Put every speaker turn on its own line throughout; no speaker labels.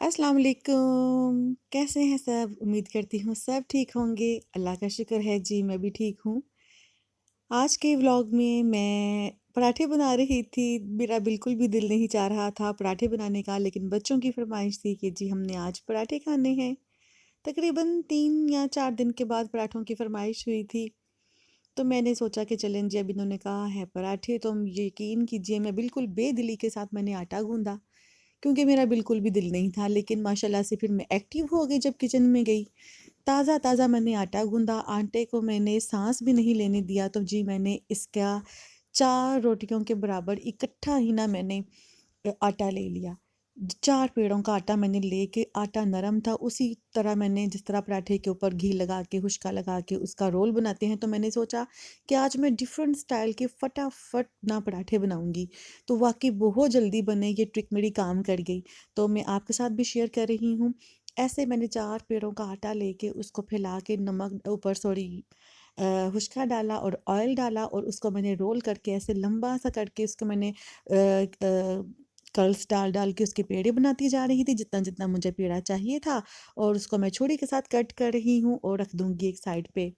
अस्सलाम वालेकुम। कैसे हैं सब? उम्मीद करती हूँ सब ठीक होंगे। अल्लाह का शुक्र है जी, मैं भी ठीक हूँ। आज के व्लॉग में मैं पराठे बना रही थी। मेरा बिल्कुल भी दिल नहीं चाह रहा था पराठे बनाने का, लेकिन बच्चों की फरमाइश थी कि जी हमने आज पराठे खाने हैं। तकरीबन 3 या 4 दिन के बाद पराठों की फरमाइश हुई थी। तो मैंने सोचा कि चलें जी, अब इन्होंने कहा है पराठे, तो यकीन कीजिए मैं बिल्कुल बेदिली के साथ मैंने आटा गूँधा। क्योंकि मेरा बिल्कुल भी दिल नहीं था, लेकिन माशाल्लाह से फिर मैं एक्टिव हो गई जब किचन में गई। ताज़ा-ताज़ा मैंने आटा गूँधा, आटे को मैंने साँस भी नहीं लेने दिया, तो जी मैंने इसका 4 रोटियों के बराबर इकट्ठा ही ना मैंने आटा ले लिया। 4 पेड़ों का आटा मैंने लेके, आटा नरम था, उसी तरह मैंने जिस तरह पराठे के ऊपर घी लगा के, हुश्का लगा के उसका रोल बनाते हैं, तो मैंने सोचा कि आज मैं डिफ़रेंट स्टाइल के फटाफट ना पराठे बनाऊँगी। तो वाक़ई बहुत जल्दी बने, ये ट्रिक मेरी काम कर गई। तो मैं आपके साथ भी शेयर कर रही हूँ। ऐसे मैंने 4 पेड़ों का आटा लेके उसको फैला के नमक ऊपर हुश्का डाला और ऑयल डाला, और उसको मैंने रोल करके ऐसे लंबा सा करके उसको मैंने कर्ल्स डाल-डाल के उसके पेड़े बनाती जा रही थी, जितना-जितना मुझे पेड़ा चाहिए था, और उसको मैं छुरी के साथ कट कर रही हूँ और रख दूँगी एक साइड पे।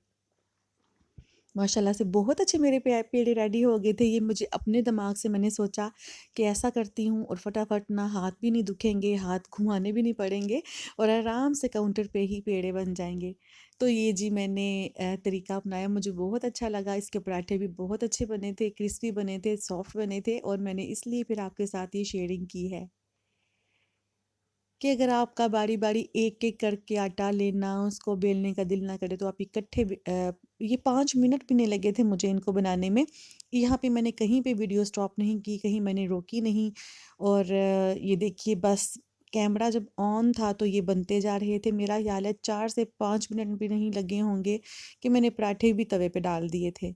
माशाल्लाह से बहुत अच्छे मेरे पेड़े रेडी हो गए थे। ये मुझे अपने दिमाग से मैंने सोचा कि ऐसा करती हूँ और फटाफट ना हाथ भी नहीं दुखेंगे, हाथ घुमाने भी नहीं पड़ेंगे, और आराम से काउंटर पे ही पेड़े बन जाएँगे। तो ये जी मैंने तरीका अपनाया, मुझे बहुत अच्छा लगा। इसके पराठे भी बहुत अच्छे बने थे, क्रिस्पी बने थे, सॉफ्ट बने थे, और मैंने इसलिए फिर आपके साथ ये शेयरिंग की है। कि अगर आपका बारी-बारी एक-एक करके आटा लेना, उसको बेलने का दिल ना करे, तो आप ये 5 मिनट भी नहीं लगे थे मुझे इनको बनाने में। यहाँ पे मैंने कहीं पे वीडियो स्टॉप नहीं की, कहीं मैंने रोकी नहीं, और ये देखिए बस कैमरा जब ऑन था तो ये बनते जा रहे थे। मेरा ख़्याल है 4 से 5 मिनट भी नहीं लगे होंगे कि मैंने पराठे भी तवे पे डाल दिए थे।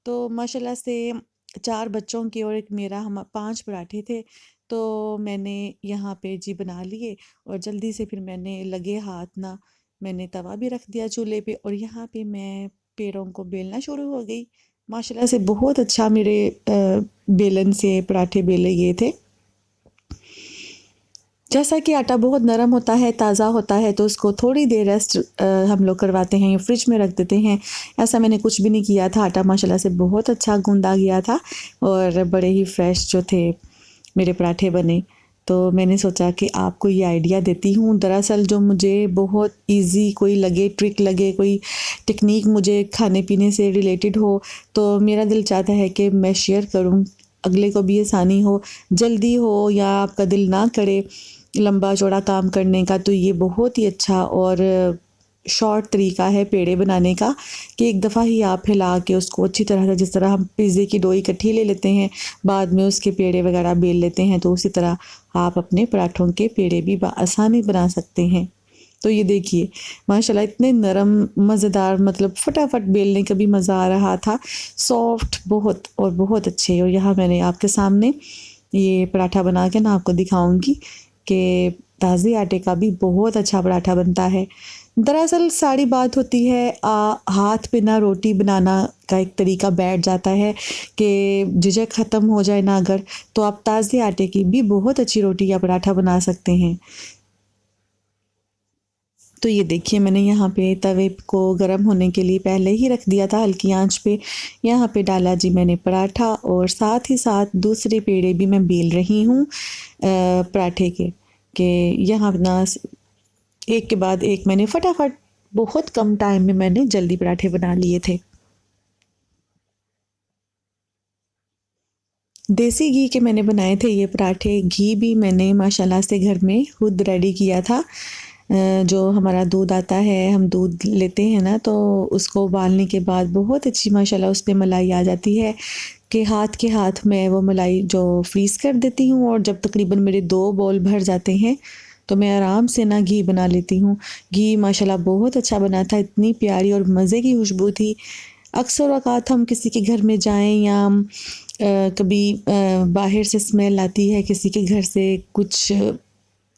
तो माशाल्लाह से 4 बच्चों के और एक मेरा, हम 5 पराठे थे। तो मैंने यहाँ पे जी बना लिए, और जल्दी से फिर मैंने लगे हाथ ना मैंने तवा भी रख दिया चूल्हे पे, और यहाँ पे मैं पेड़ों को बेलना शुरू हो गई। माशाल्लाह से बहुत अच्छा मेरे बेलन से पराठे बेले गए थे। जैसा कि आटा बहुत नरम होता है, ताज़ा होता है, तो उसको थोड़ी देर रेस्ट हम लोग करवाते हैं या फ्रिज में रख देते हैं। ऐसा मैंने कुछ भी नहीं किया था। आटा माशाल्लाह से बहुत अच्छा गूँधा गया था, और बड़े ही फ्रेश जो थे मेरे पराठे बने। तो मैंने सोचा कि आपको ये आइडिया देती हूँ। दरअसल जो मुझे बहुत ईज़ी कोई लगे, ट्रिक लगे, कोई टेक्नीक मुझे खाने-पीने से रिलेटेड हो, तो मेरा दिल चाहता है कि मैं शेयर करूँ, अगले को भी आसानी हो। जल्दी हो या आपका दिल ना करे लंबा चौड़ा काम करने का, तो ये बहुत ही अच्छा और शॉर्ट तरीका है पेड़े बनाने का, कि एक दफ़ा ही आप फैला के उसको अच्छी तरह से, जिस तरह हम पिज़्ज़े की डो इकट्ठी ले लेते हैं, बाद में उसके पेड़े वगैरह बेल लेते हैं, तो उसी तरह आप अपने पराठों के पेड़े भी आसानी बना सकते हैं। तो ये देखिए माशाल्लाह इतने नरम मज़ेदार, मतलब फटाफट बेलने का भी मज़ा आ रहा था, सॉफ्ट बहुत और बहुत अच्छे। और यहाँ मैंने आपके सामने ये पराठा बना के ना आपको दिखाऊंगी कि ताज़े आटे का भी बहुत अच्छा पराठा बनता है। दरअसल सारी बात होती है हाथ पे ना रोटी बनाना का एक तरीका बैठ जाता है कि झिझक ख़त्म हो जाए ना अगर, तो आप ताज़े आटे की भी बहुत अच्छी रोटी या पराठा बना सकते हैं। तो ये देखिए मैंने यहाँ पे तवे को गर्म होने के लिए पहले ही रख दिया था हल्की आंच पे। यहाँ पे डाला जी मैंने पराठा, और साथ ही साथ दूसरे पेड़े भी मैं बेल रही हूँ पराठे के। कि यहाँ ना एक के बाद एक मैंने फटाफट बहुत कम टाइम में मैंने जल्दी पराठे बना लिए थे। देसी घी के मैंने बनाए थे ये पराठे। घी भी मैंने माशाल्लाह से घर में खुद रेडी किया था। जो हमारा दूध आता है, हम दूध लेते हैं ना, तो उसको उबालने के बाद बहुत अच्छी माशाल्लाह उसमें मलाई आ जाती है, कि हाथ के हाथ मैं वो मलाई जो फ्रीज़ कर देती हूँ, और जब तकरीबन मेरे 2 बाउल भर जाते हैं, तो मैं आराम से ना घी बना लेती हूँ। घी माशाल्लाह बहुत अच्छा बना था, इतनी प्यारी और मज़े की खुशबू थी। अक्सर औक़ात हम किसी के घर में जाएँ या कभी बाहर से स्मेल आती है किसी के घर से कुछ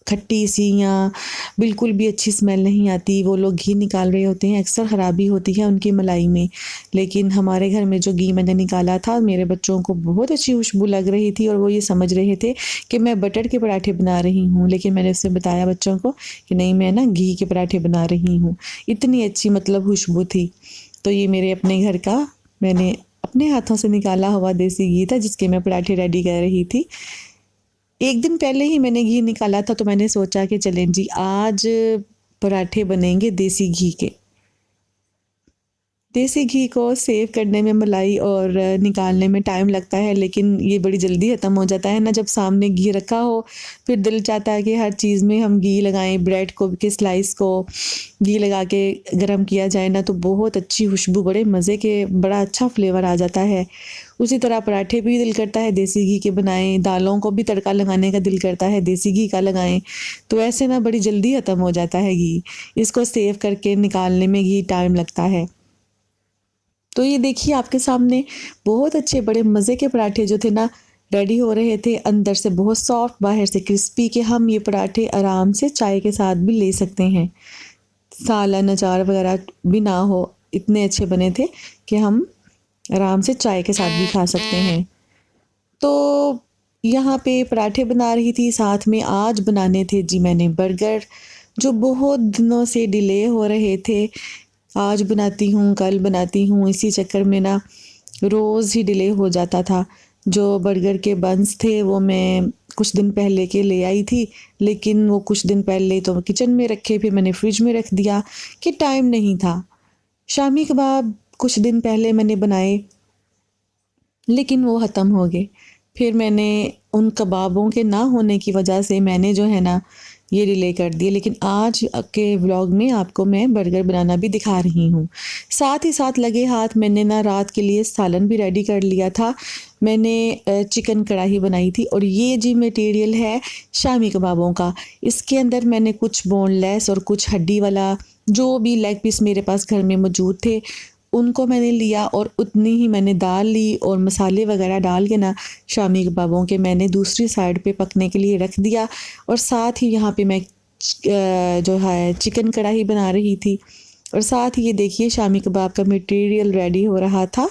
खट्टी सी या बिल्कुल भी अच्छी स्मेल नहीं आती। वो लोग घी निकाल रहे होते हैं, अक्सर ख़राबी होती है उनकी मलाई में। लेकिन हमारे घर में जो घी मैंने निकाला था, मेरे बच्चों को बहुत अच्छी खुशबू लग रही थी और वो ये समझ रहे थे कि मैं बटर के पराठे बना रही हूँ। लेकिन मैंने उससे बताया बच्चों को कि नहीं, मैं ना घी के पराठे बना रही हूँ। इतनी अच्छी मतलब खुशबू थी। तो ये मेरे अपने घर का मैंने अपने हाथों से निकाला हुआ देसी घी था, जिसके मैं पराठे रेडी कर रही थी। एक दिन पहले ही मैंने घी निकाला था, तो मैंने सोचा कि चलें जी, आज पराठे बनेंगे देसी घी के। देसी घी को सेव करने में मलाई और निकालने में टाइम लगता है, लेकिन ये बड़ी जल्दी ख़त्म हो जाता है ना जब सामने घी रखा हो। फिर दिल चाहता है कि हर चीज़ में हम घी लगाएं, ब्रेड को के स्लाइस को घी लगा के गरम किया जाए ना, तो बहुत अच्छी खुशबू, बड़े मज़े के, बड़ा अच्छा फ्लेवर आ जाता है। उसी तरह पराठे भी दिल करता है देसी घी के बनाएं, दालों को भी तड़का लगाने का दिल करता है देसी घी का लगाएं। तो ऐसे ना बड़ी जल्दी ख़त्म हो जाता है घी। इसको सेव करके निकालने में घी टाइम लगता है। तो ये देखिए आपके सामने बहुत अच्छे बड़े मज़े के पराठे जो थे ना रेडी हो रहे थे, अंदर से बहुत सॉफ्ट, बाहर से क्रिस्पी, कि हम ये पराठे आराम से चाय के साथ भी ले सकते हैं। सालन अचार वगैरह भी ना हो, इतने अच्छे बने थे कि हम आराम से चाय के साथ भी खा सकते हैं। तो यहाँ पे पराठे बना रही थी, साथ में आज बनाने थे जी मैंने बर्गर, जो बहुत दिनों से डिले हो रहे थे। आज बनाती हूँ, कल बनाती हूँ, इसी चक्कर में ना रोज़ ही डिले हो जाता था। जो बर्गर के बन्स थे वो मैं कुछ दिन पहले के ले आई थी, लेकिन वो कुछ दिन पहले तो किचन में रखे, फिर मैंने फ्रिज में रख दिया कि टाइम नहीं था। शामी कबाब कुछ दिन पहले मैंने बनाए, लेकिन वो ख़त्म हो गए। फिर मैंने उन कबाबों के ना होने की वजह से मैंने जो है ना ये डिले कर दिए। लेकिन आज के व्लॉग में आपको मैं बर्गर बनाना भी दिखा रही हूँ। साथ ही साथ लगे हाथ मैंने ना रात के लिए सालन भी रेडी कर लिया था। मैंने चिकन कढ़ाई बनाई थी, और ये जी मटेरियल है शामी कबाबों का। इसके अंदर मैंने कुछ बोनलेस और कुछ हड्डी वाला जो भी लेग पीस मेरे पास घर में मौजूद थे, उनको मैंने लिया और उतनी ही मैंने दाल ली और मसाले वगैरह डाल के ना शामी कबाबों के मैंने दूसरी साइड पे पकने के लिए रख दिया। और साथ ही यहाँ पे मैं जो है चिकन कढ़ाई बना रही थी, और साथ ही ये देखिए शामी कबाब का मटेरियल रेडी हो रहा था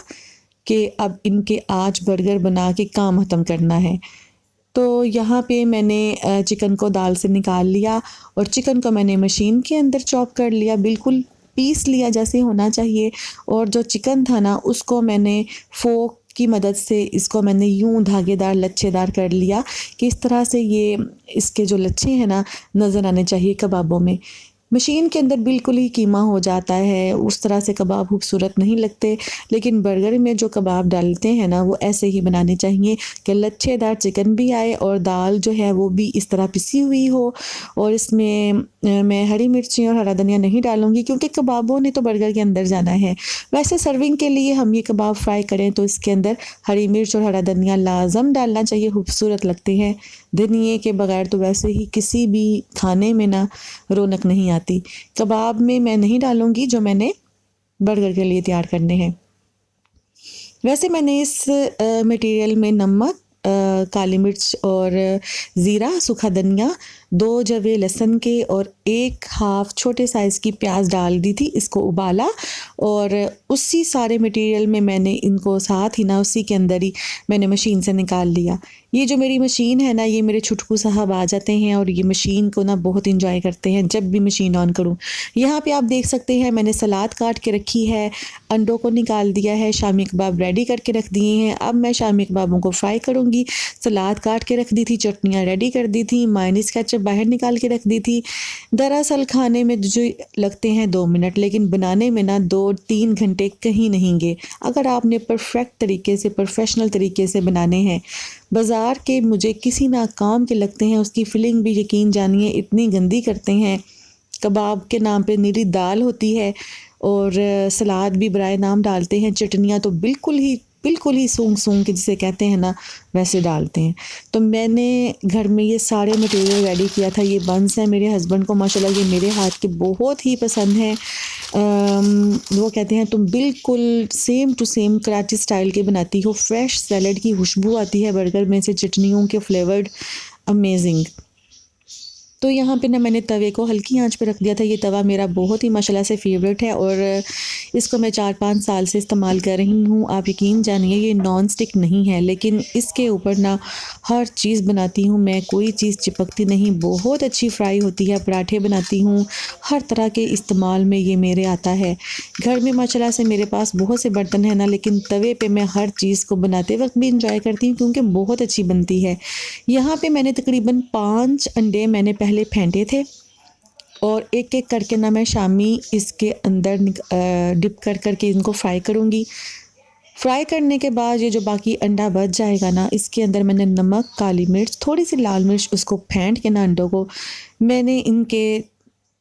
कि अब इनके आज बर्गर बना के काम ख़त्म करना है। तो यहाँ पे मैंने चिकन को दाल से निकाल लिया और चिकन को मैंने मशीन के अंदर चॉप कर लिया, बिल्कुल पीस लिया जैसे होना चाहिए। और जो चिकन था ना उसको मैंने फोक की मदद से इसको मैंने यूं धागेदार लच्छेदार कर लिया कि इस तरह से ये इसके जो लच्छे हैं ना नज़र आने चाहिए कबाबों में। मशीन के अंदर बिल्कुल ही कीमा हो जाता है, उस तरह से कबाब खूबसूरत नहीं लगते। लेकिन बर्गर में जो कबाब डालते हैं ना वो ऐसे ही बनाने चाहिए कि लच्छेदार चिकन भी आए और दाल जो है वो भी इस तरह पिसी हुई हो। और इसमें मैं हरी मिर्ची और हरा धनिया नहीं डालूँगी, क्योंकि कबाबों ने तो बर्गर के अंदर जाना है। वैसे सर्विंग के लिए हम ये कबाब फ्राई करें तो इसके अंदर हरी मिर्च और हरा धनिया लाजम डालना चाहिए, खूबसूरत लगते हैं। धनिए के बगैर तो वैसे ही किसी भी खाने में ना रौनक नहीं आती। कबाब में मैं नहीं डालूँगी जो मैंने बर्गर के लिए तैयार करने हैं। वैसे मैंने इस मटेरियल में नमक, काली मिर्च और ज़ीरा, सूखा धनिया, 2 जवे लहसुन के और 1 हाफ छोटे साइज़ की प्याज डाल दी थी। इसको उबाला और उसी सारे मटेरियल में मैंने इनको साथ ही ना उसी के अंदर ही मैंने मशीन से निकाल लिया। ये जो मेरी मशीन है ना, ये मेरे छुटकू साहब आ जाते हैं और ये मशीन को ना बहुत इंजॉय करते हैं जब भी मशीन ऑन करूँ। यहाँ पे आप देख सकते हैं मैंने सलाद काट के रखी है, अंडों को निकाल दिया है, शामी कबाब रेडी करके रख दिए हैं। अब मैं शामी कबाबों को फ्राई करूँगी। सलाद काट के रख दी थी, चटनियाँ रेडी कर दी थी, मायोनीज़ केचप बाहर निकाल के रख दी थी। दरअसल खाने में जो लगते हैं 2 मिनट, लेकिन बनाने में ना 2-3 घंटे कहीं नहीं गए, अगर आपने परफेक्ट तरीके से, प्रोफेशनल तरीके से बनाने हैं। बाज़ार के मुझे किसी ना काम के लगते हैं, उसकी फिलिंग भी यकीन जानिए इतनी गंदी करते हैं। कबाब के नाम पे निरी दाल होती है और सलाद भी बराए नाम डालते हैं, चटनियाँ तो बिल्कुल ही सूंघ के जिसे कहते हैं ना वैसे डालते हैं। तो मैंने घर में ये सारे मटेरियल रेडी किया था। ये बन्स हैं मेरे हस्बैंड को माशाल्लाह ये मेरे हाथ के बहुत ही पसंद हैं। वो कहते हैं तुम बिल्कुल same to same Karachi style के बनाती हो। फ्रेश सैलड की खुशबू आती है बर्गर में से, चटनियों के फ्लेवर्ड, अमेजिंग। तो यहाँ पे ना मैंने तवे को हल्की आंच पे रख दिया था। ये तवा मेरा बहुत ही माशाल्लाह से फ़ेवरेट है और इसको मैं 4-5 साल से इस्तेमाल कर रही हूँ। आप यकीन जानिए ये नॉन स्टिक नहीं है, लेकिन इसके ऊपर ना हर चीज़ बनाती हूँ मैं, कोई चीज़ चिपकती नहीं, बहुत अच्छी फ्राई होती है। पराठे बनाती हूँ, हर तरह के इस्तेमाल में ये मेरे आता है। घर में माशाल्लाह से मेरे पास बहुत से बर्तन हैं ना, लेकिन तवे पे मैं हर चीज़ को बनाते वक़्त भी इंजॉय करती हूँ क्योंकि बहुत अच्छी बनती है। यहाँ पे मैंने तकरीबन 5 अंडे मैंने पहले फेंटे थे और एक-एक करके ना मैं शामी इसके अंदर डिप कर के इनको फ्राई करूँगी। फ्राई करने के बाद ये जो बाकी अंडा बच जाएगा ना, इसके अंदर मैंने नमक, काली मिर्च, थोड़ी-सी लाल मिर्च उसको फेंट के ना अंडों को मैंने इनके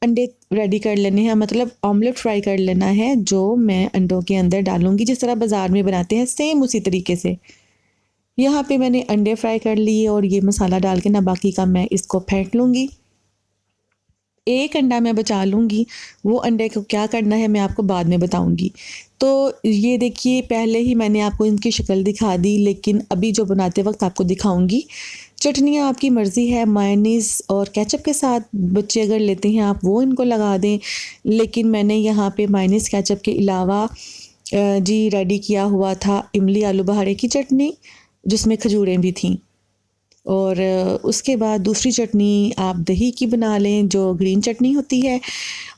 अंडे रेडी कर लेने हैं, मतलब ऑमलेट फ्राई कर लेना है, जो मैं अंडों के अंदर डालूँगी जिस तरह बाज़ार में बनाते हैं सेम उसी तरीके से। यहाँ पे मैंने अंडे फ्राई कर लिए और ये मसाला डाल के ना बाकी का मैं इसको फेंट लूँगी। एक अंडा मैं बचा लूँगी, वो अंडे को क्या करना है मैं आपको बाद में बताऊँगी। तो ये देखिए पहले ही मैंने आपको इनकी शक्ल दिखा दी, लेकिन अभी जो बनाते वक़्त आपको दिखाऊँगी। चटनियाँ आपकी मर्ज़ी है, मायोनीज़ और केचप के साथ बच्चे अगर लेते हैं आप वो इनको लगा दें। लेकिन मैंने यहाँ पे मायोनीज़ केचप के अलावा जी रेडी किया हुआ था इमली आलू बहारे की चटनी, जिसमें खजूरें भी थीं। और उसके बाद दूसरी चटनी आप दही की बना लें जो ग्रीन चटनी होती है,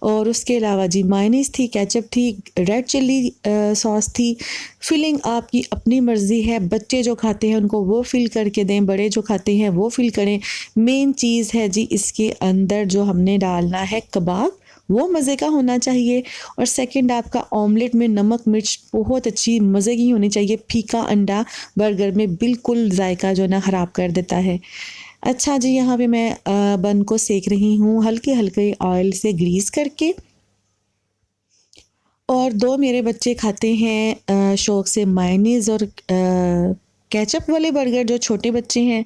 और उसके अलावा जी मायोनीज़ थी, केचप थी, रेड चिल्ली सॉस थी। फिलिंग आपकी अपनी मर्ज़ी है, बच्चे जो खाते हैं उनको वो फ़िल करके दें, बड़े जो खाते हैं वो फ़िल करें। मेन चीज़ है जी इसके अंदर जो हमने डालना है कबाब, वो मज़े का होना चाहिए। और सेकंड आपका ऑमलेट में नमक मिर्च बहुत अच्छी मज़े की होनी चाहिए। फीका अंडा बर्गर में बिल्कुल जायका जो ना ख़राब कर देता है। अच्छा जी, यहाँ पे मैं बन को सेक रही हूँ हल्के-हल्के ऑयल से ग्रीस करके। और 2 मेरे बच्चे खाते हैं शौक़ से मायोनीज़ और केचप वाले बर्गर, जो छोटे बच्चे हैं।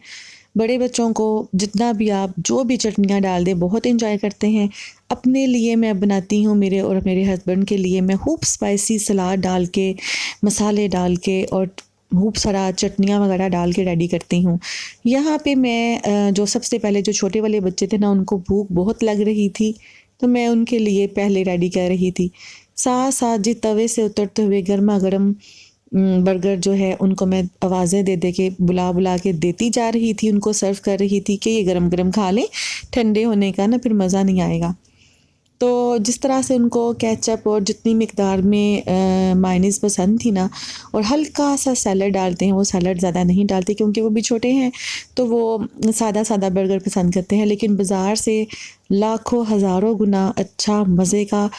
बड़े बच्चों को जितना भी आप जो भी चटनियाँ डाल दें बहुत एंजॉय करते हैं। अपने लिए मैं बनाती हूँ, मेरे और मेरे हस्बैंड के लिए मैं खूब स्पाइसी सलाद डाल के, मसाले डाल के और खूब सारा चटनियाँ वगैरह डाल के रेडी करती हूँ। यहाँ पे मैं जो सबसे पहले जो छोटे वाले बच्चे थे ना उनको भूख बहुत लग रही थी, तो मैं उनके लिए पहले रेडी कर रही थी। साथ-साथ जी तवे से उतरते हुए गरमा-गरम बर्गर जो है उनको मैं आवाज़ें दे के बुला-बुला के देती जा रही थी, उनको सर्व कर रही थी कि ये गरम-गरम खा लें, ठंडे होने का ना फिर मज़ा नहीं आएगा। तो जिस तरह से उनको केचप और जितनी मिकदार में मायोनीज़ पसंद थी ना, और हल्का-सा सैलेड डालते हैं, वो सैलेड ज़्यादा नहीं डालते क्योंकि वो भी छोटे हैं, तो वो सादा-सादा बर्गर पसंद करते हैं। लेकिन बाज़ार से लाखों हज़ारों गुना अच्छा मज़े का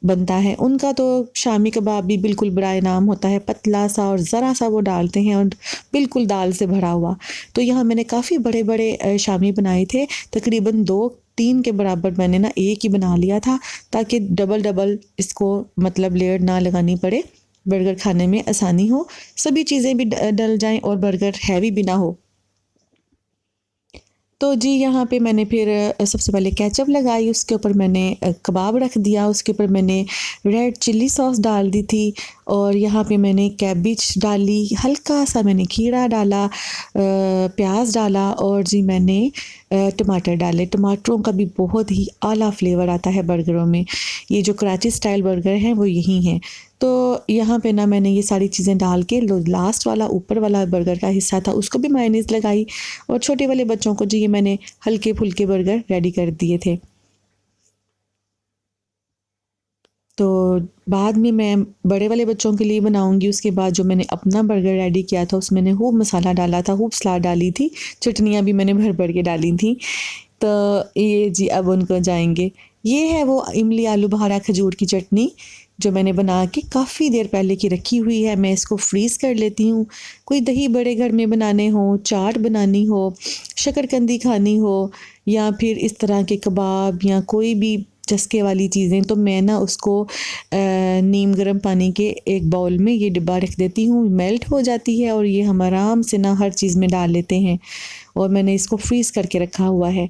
बनता है। उनका तो शामी कबाब भी बिल्कुल बराए नाम होता है, पतला-सा और ज़रा-सा वो डालते हैं और बिल्कुल दाल से भरा हुआ। तो यहाँ मैंने काफ़ी बड़े-बड़े शामी बनाए थे, तकरीबन 2-3 के बराबर मैंने ना एक ही बना लिया था, ताकि डबल-डबल इसको मतलब लेयर ना लगानी पड़े, बर्गर खाने में आसानी हो, सभी चीज़ें भी डल जाएँ और बर्गर हैवी भी ना हो। तो जी यहाँ पे मैंने फिर सबसे पहले केचप लगाई, उसके ऊपर मैंने कबाब रख दिया, उसके ऊपर मैंने रेड चिल्ली सॉस डाल दी थी, और यहाँ पे मैंने कैबिज डाली, हल्का-सा मैंने खीरा डाला, प्याज़ डाला, और जी मैंने टमाटर डाले। टमाटरों का भी बहुत ही आला फ्लेवर आता है बर्गरों में। ये जो कराची स्टाइल बर्गर हैं वो यही हैं। तो यहाँ पे ना मैंने ये सारी चीज़ें डाल के लो लास्ट वाला ऊपर वाला बर्गर का हिस्सा था उसको भी मायोनीज़ लगाई, और छोटे वाले बच्चों को जी ये मैंने हल्के-फुल्के बर्गर रेडी कर दिए थे। तो बाद में मैं बड़े वाले बच्चों के लिए बनाऊँगी, उसके बाद जो मैंने अपना बर्गर रेडी किया था उसमें मैंने खूब मसाला डाला था, खूब सलाद डाली थी, चटनियाँ भी मैंने भर-भर के डाली थी। तो ये जी अब उनको जाएँगे। ये है वो इमली आलू बहारा खजूर की चटनी, जो मैंने बना के काफ़ी देर पहले की रखी हुई है। मैं इसको फ्रीज़ कर लेती हूँ। कोई दही बड़े घर में बनाने हों, चाट बनानी हो, शकरकंदी खानी हो, या फिर इस तरह के कबाब या कोई भी चस्के वाली चीज़ें, तो मैं ना उसको नीम गर्म पानी के एक बाउल में ये डिब्बा रख देती हूँ, मेल्ट हो जाती है और ये हम आराम से ना हर चीज़ में डाल लेते हैं, और मैंने इसको फ्रीज़ करके रखा हुआ है।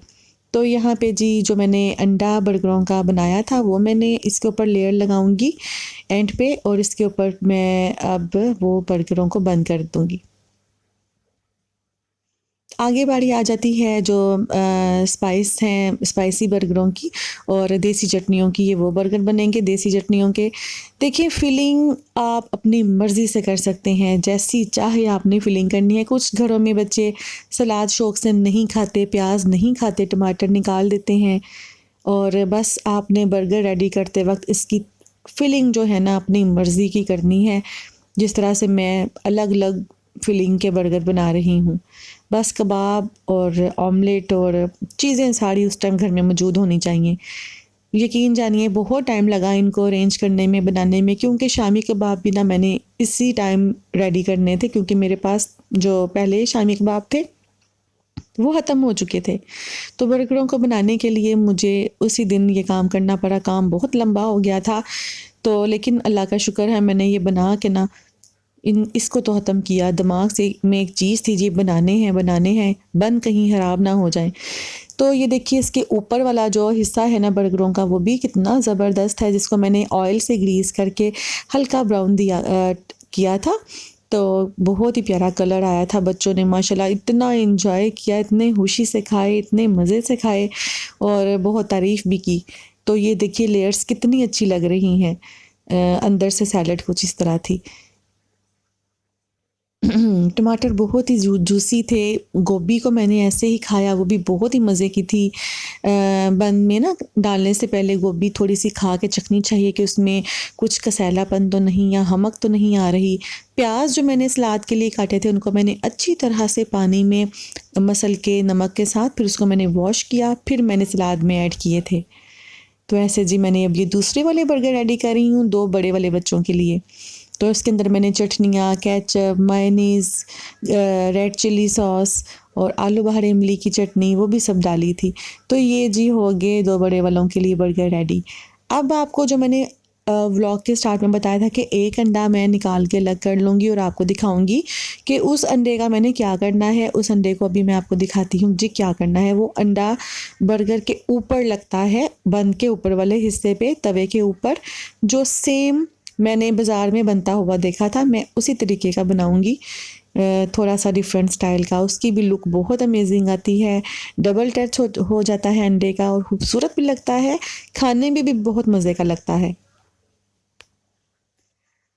तो यहाँ पे जी जो मैंने अंडा बर्गरों का बनाया था वो मैंने इसके ऊपर लेयर लगाऊंगी एंड पे, और इसके ऊपर मैं अब वो बर्गरों को बंद कर दूंगी। आगे बारी आ जाती है जो स्पाइस हैं, स्पाइसी बर्गरों की और देसी चटनियों की। ये वो बर्गर बनेंगे देसी चटनियों के। देखिए फ़िलिंग आप अपनी मर्ज़ी से कर सकते हैं, जैसी चाहे आपने फ़िलिंग करनी है। कुछ घरों में बच्चे सलाद शौक़ से नहीं खाते, प्याज नहीं खाते, टमाटर निकाल देते हैं और बस आपने बर्गर रेडी करते वक़्त इसकी फ़िलिंग जो है ना अपनी मर्ज़ी की करनी है। जिस तरह से मैं अलग-अलग फ़िलिंग के बर्गर बना रही हूँ। बस कबाब और ऑमलेट और चीज़ें सारी उस टाइम घर में मौजूद होनी चाहिए। यकीन जानिए बहुत टाइम लगा इनको अरेंज करने में, बनाने में, क्योंकि शामी कबाब भी ना मैंने इसी टाइम रेडी करने थे, क्योंकि मेरे पास जो पहले शामी कबाब थे वो ख़त्म हो चुके थे। तो बर्गरों को बनाने के लिए मुझे उसी दिन ये काम करना पड़ा। काम बहुत लंबा हो गया था, तो लेकिन अल्लाह का शुक्र है मैंने ये बना के ना इसको तो ख़त्म किया। दिमाग से में एक चीज़ थी, ये बनाने हैं, बन कहीं ख़राब ना हो जाएँ। तो ये देखिए इसके ऊपर वाला जो हिस्सा है ना बर्गरों का, वो भी कितना ज़बरदस्त है, जिसको मैंने ऑयल से ग्रीस करके हल्का ब्राउन किया था। तो बहुत ही प्यारा कलर आया था। बच्चों ने माशाल्लाह इतना एंजॉय किया, इतने खुशी से खाए, इतने मज़े से खाए और बहुत तारीफ़ भी की। तो ये देखिए लेयर्स कितनी अच्छी लग रही हैं। अंदर से सैलड कुछ इस तरह थी। टमाटर बहुत ही जूसी थे। गोभी को मैंने ऐसे ही खाया, वो भी बहुत ही मज़े की थी। बन में ना डालने से पहले गोभी थोड़ी-सी खा के चखनी चाहिए कि उसमें कुछ कसैलापन तो नहीं या हमक तो नहीं आ रही। प्याज जो मैंने सलाद के लिए काटे थे उनको मैंने अच्छी तरह से पानी में मसल के नमक के साथ फिर उसको मैंने वॉश किया, फिर मैंने सलाद में ऐड किए थे। तो ऐसे जी मैंने अब ये दूसरे वाले बर्गर रेडी कर रही हूँ 2 बड़े वाले बच्चों के लिए। तो इसके अंदर मैंने चटनियाँ, ketchup, mayonnaise, red chilli sauce और आलू बहार इमली की चटनी वो भी सब डाली थी। तो ये जी हो गए 2 बड़े वालों के लिए बर्गर रेडी। अब आपको जो मैंने व्लॉग के स्टार्ट में बताया था कि एक अंडा मैं निकाल के अलग कर लूँगी और आपको दिखाऊँगी कि उस अंडे का मैंने क्या करना है। उस अंडे को अभी मैं आपको दिखाती हूँ जी क्या करना है। वो अंडा बर्गर के ऊपर लगता है, बन के ऊपर वाले हिस्से पे तवे के ऊपर, जो सेम मैंने बाज़ार में बनता हुआ देखा था, मैं उसी तरीके का बनाऊँगी। थोड़ा सा डिफरेंट स्टाइल का, उसकी भी लुक बहुत अमेजिंग आती है। डबल टच हो जाता है अंडे का और खूबसूरत भी लगता है, खाने में भी बहुत मज़े का लगता है।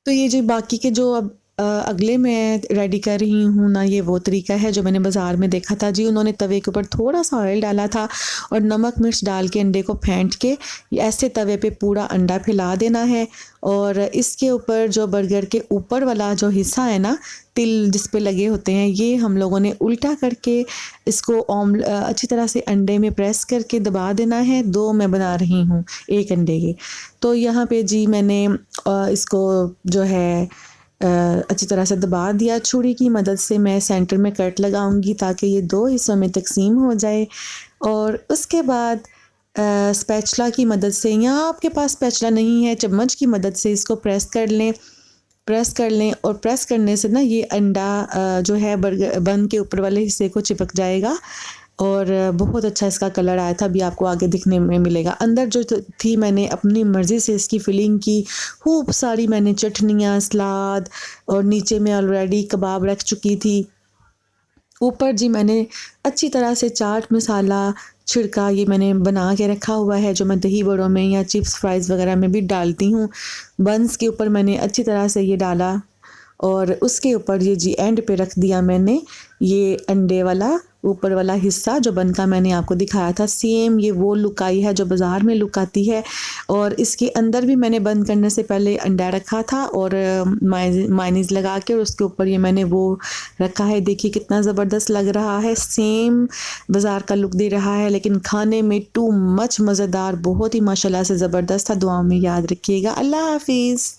तो ये जो बाकी के जो अब अगले मैं रेडी कर रही हूँ ना, ये वो तरीका है जो मैंने बाज़ार में देखा था जी। उन्होंने तवे के ऊपर थोड़ा-सा ऑयल डाला था और नमक मिर्च डाल के अंडे को फेंट के ऐसे तवे पे पूरा अंडा फैला देना है और इसके ऊपर जो बर्गर के ऊपर वाला जो हिस्सा है ना, तिल जिस पे लगे होते हैं, ये हम लोगों ने उल्टा करके इसको अच्छी तरह से अंडे में प्रेस करके दबा देना है। 2 मैं बना रही हूँ 1 अंडे के। तो यहाँ पे जी मैंने इसको जो है अच्छी तरह से दबा दिया। छुरी की मदद से मैं सेंटर में कट लगाऊंगी ताकि ये 2 हिस्सों में तकसीम हो जाए और उसके बाद स्पैचुला की मदद से, या आपके पास स्पैचुला नहीं है, चम्मच की मदद से इसको प्रेस कर लें और प्रेस करने से ना ये अंडा जो है बर्गर बन के ऊपर वाले हिस्से को चिपक जाएगा और बहुत अच्छा इसका कलर आया था। अभी आपको आगे दिखने में मिलेगा। अंदर जो थी मैंने अपनी मर्ज़ी से इसकी फिलिंग की, खूब सारी मैंने चटनियाँ, सलाद और नीचे में ऑलरेडी कबाब रख चुकी थी। ऊपर जी मैंने अच्छी तरह से चाट मसाला छिड़का, ये मैंने बना के रखा हुआ है जो मैं दही बड़ों में या चिप्स फ्राइज़ वगैरह में भी डालती हूँ। बन्स के ऊपर मैंने अच्छी तरह से ये डाला और उसके ऊपर ये जी एंड पे रख दिया मैंने ये अंडे वाला ऊपर वाला हिस्सा जो बन का मैंने आपको दिखाया था। सेम ये वो लुक आई है जो बाज़ार में लुक आती है और इसके अंदर भी मैंने बंद करने से पहले अंडा रखा था और मायोनीज़ लगा के और उसके ऊपर ये मैंने वो रखा है। देखिए कितना ज़बरदस्त लग रहा है, सेम बाज़ार का लुक दे रहा है, लेकिन खाने में टू मच मज़ेदार, बहुत ही माशाल्लाह से ज़बरदस्त था। दुआओं में याद रखिएगा। अल्लाह हाफ़िज़।